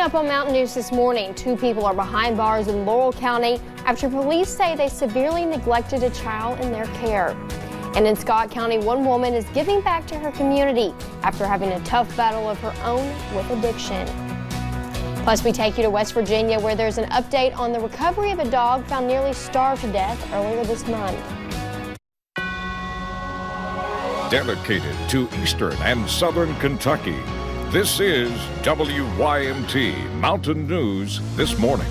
Up on Mountain News this morning, 2 people are behind bars in Laurel County after police say they severely neglected a child in their care. And in Scott County, 1 woman is giving back to her community after having a tough battle of her own with addiction. Plus, we take you to West Virginia, where there's an update on the recovery of a dog found nearly starved to death earlier this month. Dedicated to Eastern and Southern Kentucky, this is WYMT Mountain News This Morning.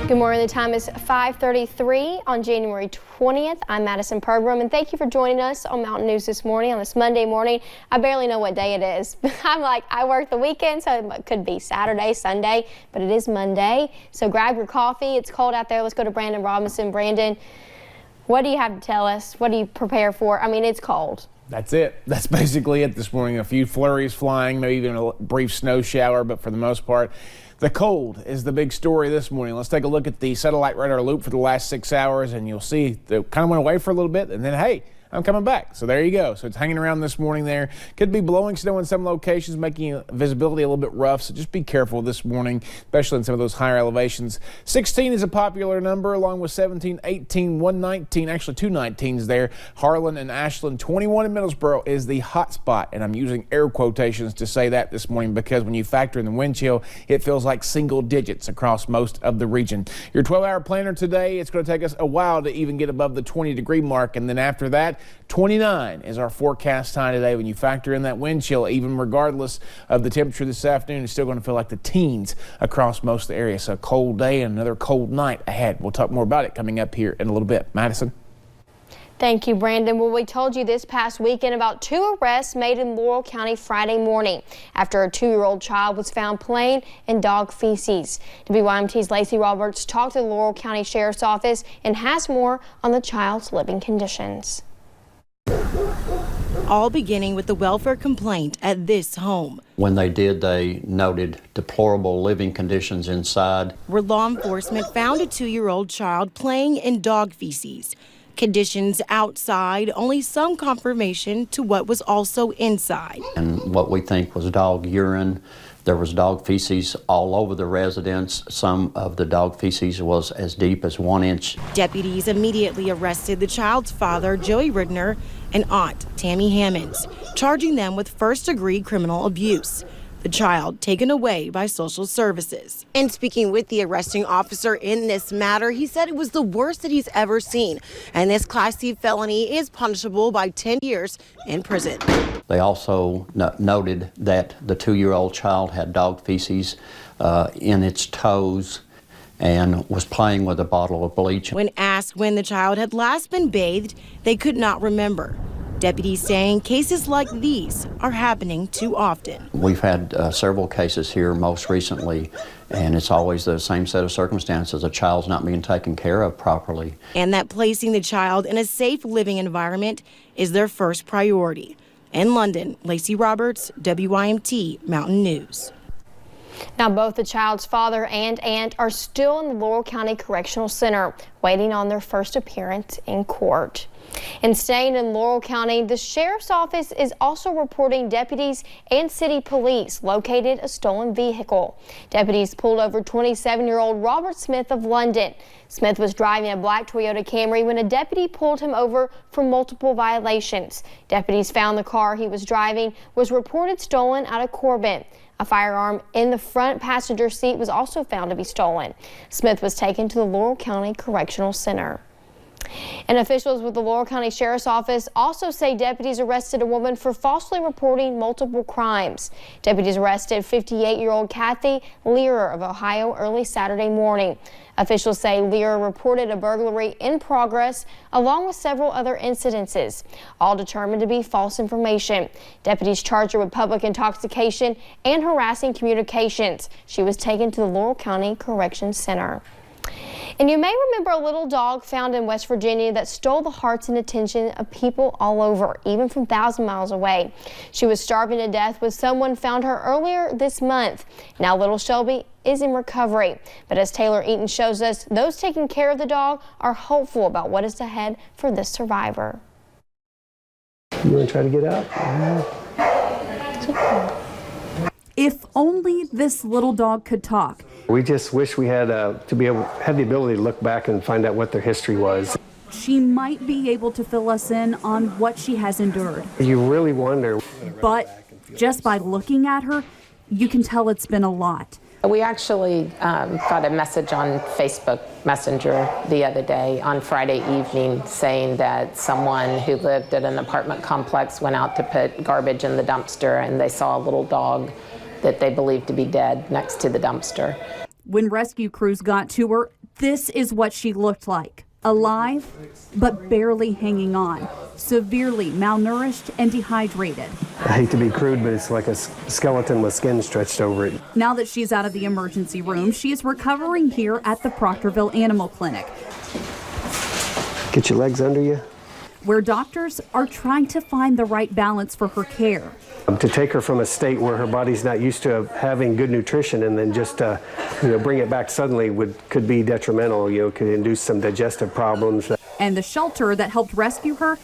Good morning. The time is 5:33 on January 20th. I'm Madison Pergram, and thank you for joining us on Mountain News This Morning on this Monday morning. I barely know what day it is. I work the weekend, so it could be Saturday, Sunday, but it is Monday. So grab your coffee. It's cold out there. Let's go to Brandon Robinson. Brandon, what do you have to tell us? What do you prepare for? I mean, it's cold. That's it. That's basically it this morning. A few flurries flying, maybe even a brief snow shower, but for the most part, the cold is the big story this morning. Let's take a look at the satellite radar loop for the last 6 hours, and you'll see it kind of went away for a little bit, and then, hey, I'm coming back. So there you go. So it's hanging around this morning there. Could be blowing snow in some locations, making visibility a little bit rough. So just be careful this morning, especially in some of those higher elevations. 16 is a popular number, along with 17, 18, 119, actually 2 19s there. Harlan and Ashland. 21 in Middlesboro is the hot spot. And I'm using air quotations to say that this morning because when you factor in the wind chill, it feels like single digits across most of the region. Your 12-hour planner today, it's going to take us a while to even get above the 20-degree mark. And then after that, 29 is our forecast time today. When you factor in that wind chill, even regardless of the temperature this afternoon, it's still going to feel like the teens across most of the area. So a cold day and another cold night ahead. We'll talk more about it coming up here in a little bit. Madison. Thank you, Brandon. Well, we told you this past weekend about 2 arrests made in Laurel County Friday morning after a 2-year-old child was found playing in dog feces. WYMT's Lacey Roberts talked to the Laurel County Sheriff's Office and has more on the child's living conditions. All beginning with the welfare complaint at this home. When they did, they noted deplorable living conditions inside, where law enforcement found a 2-year-old child playing in dog feces. Conditions outside, only some confirmation to what was also inside. And what we think was dog urine. There was dog feces all over the residence. Some of the dog feces was as deep as 1 inch. Deputies immediately arrested the child's father, Joey Ridner, and aunt, Tammy Hammonds, charging them with first-degree criminal abuse. The child taken away by social services. And speaking with the arresting officer in this matter, he said it was the worst that he's ever seen. And this Class C felony is punishable by 10 years in prison. They also noted that the 2-year-old child had dog feces in its toes and was playing with a bottle of bleach. When asked when the child had last been bathed, they could not remember. Deputies saying cases like these are happening too often. We've had several cases here most recently, and it's always the same set of circumstances. A child's not being taken care of properly. And that placing the child in a safe living environment is their first priority. In London, Lacey Roberts, WYMT Mountain News. Now, both the child's father and aunt are still in the Laurel County Correctional Center, waiting on their first appearance in court. And staying in Laurel County, the Sheriff's Office is also reporting deputies and city police located a stolen vehicle. Deputies pulled over 27-year-old Robert Smith of London. Smith was driving a black Toyota Camry when a deputy pulled him over for multiple violations. Deputies found the car he was driving was reported stolen out of Corbin. A firearm in the front passenger seat was also found to be stolen. Smith was taken to the Laurel County Correctional Center. And officials with the Laurel County Sheriff's Office also say deputies arrested a woman for falsely reporting multiple crimes. Deputies arrested 58-year-old Kathy Learer of Ohio early Saturday morning. Officials say Learer reported a burglary in progress along with several other incidences, all determined to be false information. Deputies charged her with public intoxication and harassing communications. She was taken to the Laurel County Correction Center. And you may remember a little dog found in West Virginia that stole the hearts and attention of people all over, even from 1,000 miles away. She was starving to death when someone found her earlier this month. Now little Shelby is in recovery. But as Taylor Eaton shows us, those taking care of the dog are hopeful about what is ahead for this survivor. You want to try to get out? only this little dog could talk. We just wish we had had the ability to look back and find out what their history was. She might be able to fill us in on what she has endured. You really wonder. But just by looking at her, you can tell it's been a lot. We actually got a message on Facebook Messenger the other day on Friday evening saying that someone who lived at an apartment complex went out to put garbage in the dumpster and they saw a little dog that they believed to be dead next to the dumpster. When rescue crews got to her, this is what she looked like. Alive, but barely hanging on. Severely malnourished and dehydrated. I hate to be crude, but it's like a skeleton with skin stretched over it. Now that she's out of the emergency room, she is recovering here at the Proctorville Animal Clinic, Get your legs under you. where doctors are trying to find the right balance for her care. To take her from a state where her body's not used to having good nutrition and then just bring it back suddenly could be detrimental. Could induce some digestive problems. And the shelter that helped rescue her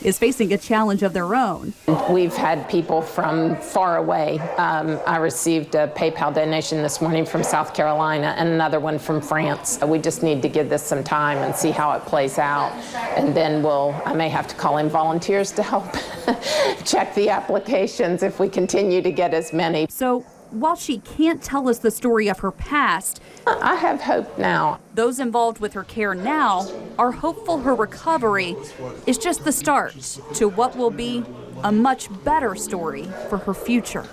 is facing a challenge of their own. We've had people from far away. I received a PayPal donation this morning from South Carolina and another one from France. We just need to give this some time and see how it plays out. And then I may have to call in volunteers to help check the applications if we continue to get as many. So while she can't tell us the story of her past, I have hope now. Those involved with her care now are hopeful her recovery is just the start to what will be a much better story for her future.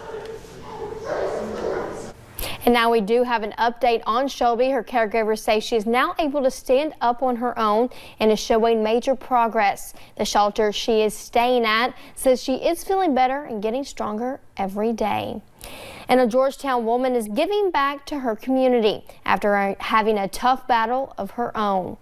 And now we do have an update on Shelby. Her caregivers say she is now able to stand up on her own and is showing major progress. The shelter she is staying at says she is feeling better and getting stronger every day. And a Georgetown woman is giving back to her community after having a tough battle of her own.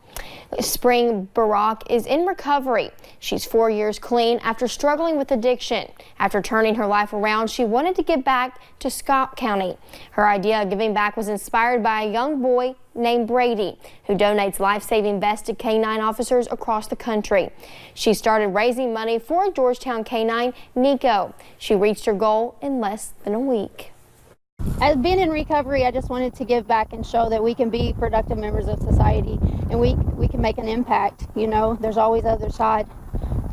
Spring Barak is in recovery. She's 4 years clean after struggling with addiction. After turning her life around, she wanted to give back to Scott County. Her idea of giving back was inspired by a young boy named Brady, who donates life-saving vests to K-9 officers across the country. She started raising money for a Georgetown K-9, Nico. She reached her goal in less than a week. As being in recovery, I just wanted to give back and show that we can be productive members of society and we can make an impact. There's always other side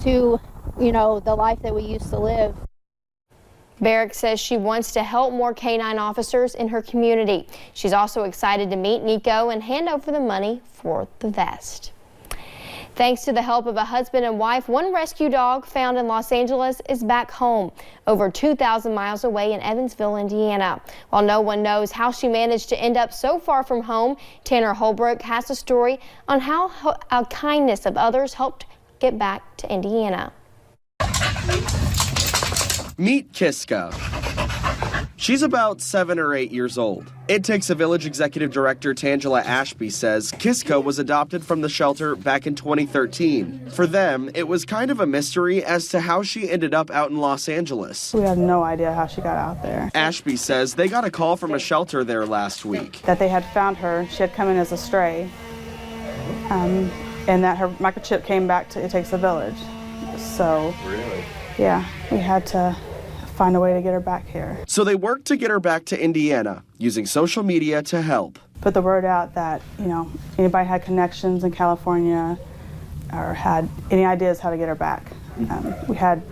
to, the life that we used to live. Barrick says she wants to help more K-9 officers in her community. She's also excited to meet Nico and hand over the money for the vest. Thanks to the help of a husband and wife, one rescue dog found in Los Angeles is back home, over 2,000 miles away in Evansville, Indiana. While no one knows how she managed to end up so far from home, Tanner Holbrook has a story on how a kindness of others helped get back to Indiana. Meet Kiska. She's about 7 or 8 years old. It Takes a Village Executive Director Tangela Ashby says Kiska was adopted from the shelter back in 2013. For them, it was kind of a mystery as to how she ended up out in Los Angeles. We have no idea how she got out there. Ashby says they got a call from a shelter there last week. That they had found her. She had come in as a stray. And that her microchip came back to It Takes a Village. So, yeah, we had to find a way to get her back here. So they worked to get her back to Indiana, using social media to help. Put the word out that, anybody had connections in California or had any ideas how to get her back. We had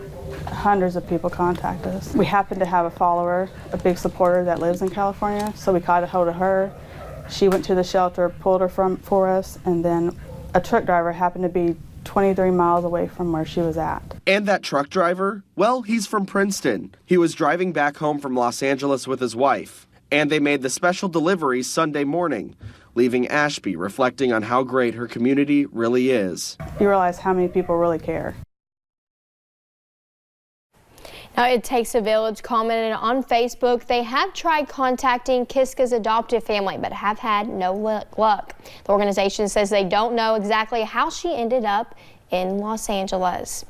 hundreds of people contact us. We happened to have a follower, a big supporter that lives in California, so we caught a hold of her. She went to the shelter, pulled her for us, and then a truck driver happened to be 23 miles away from where she was at. And that truck driver? Well, he's from Princeton. He was driving back home from Los Angeles with his wife. And they made the special delivery Sunday morning, leaving Ashby reflecting on how great her community really is. You realize how many people really care. Now, It Takes a Village commented on Facebook they have tried contacting Kiska's adoptive family but have had no luck. The organization says they don't know exactly how she ended up in Los Angeles.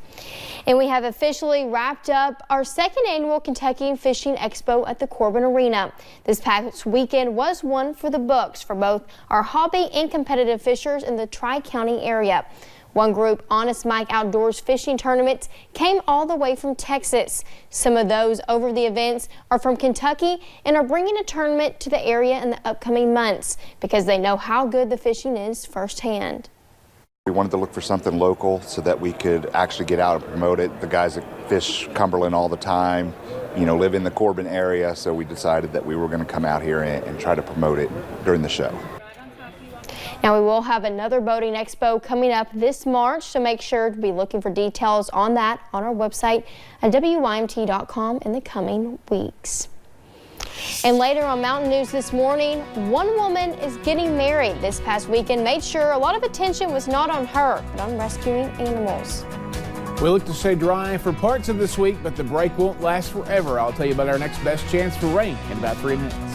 And we have officially wrapped up our second annual Kentucky Fishing Expo at the Corbin Arena. This past weekend was one for the books for both our hobby and competitive fishers in the Tri-County area. One group, Honest Mike Outdoors Fishing Tournaments, came all the way from Texas. Some of those over the events are from Kentucky and are bringing a tournament to the area in the upcoming months because they know how good the fishing is firsthand. We wanted to look for something local so that we could actually get out and promote it. The guys that fish Cumberland all the time, live in the Corbin area, so we decided that we were going to come out here and try to promote it during the show. Now, we will have another boating expo coming up this March, so make sure to be looking for details on that on our website at WYMT.com in the coming weeks. And later on Mountain News this morning, one woman is getting married. This past weekend made sure a lot of attention was not on her, but on rescuing animals. We look to stay dry for parts of this week, but the break won't last forever. I'll tell you about our next best chance for rain in about 3 minutes.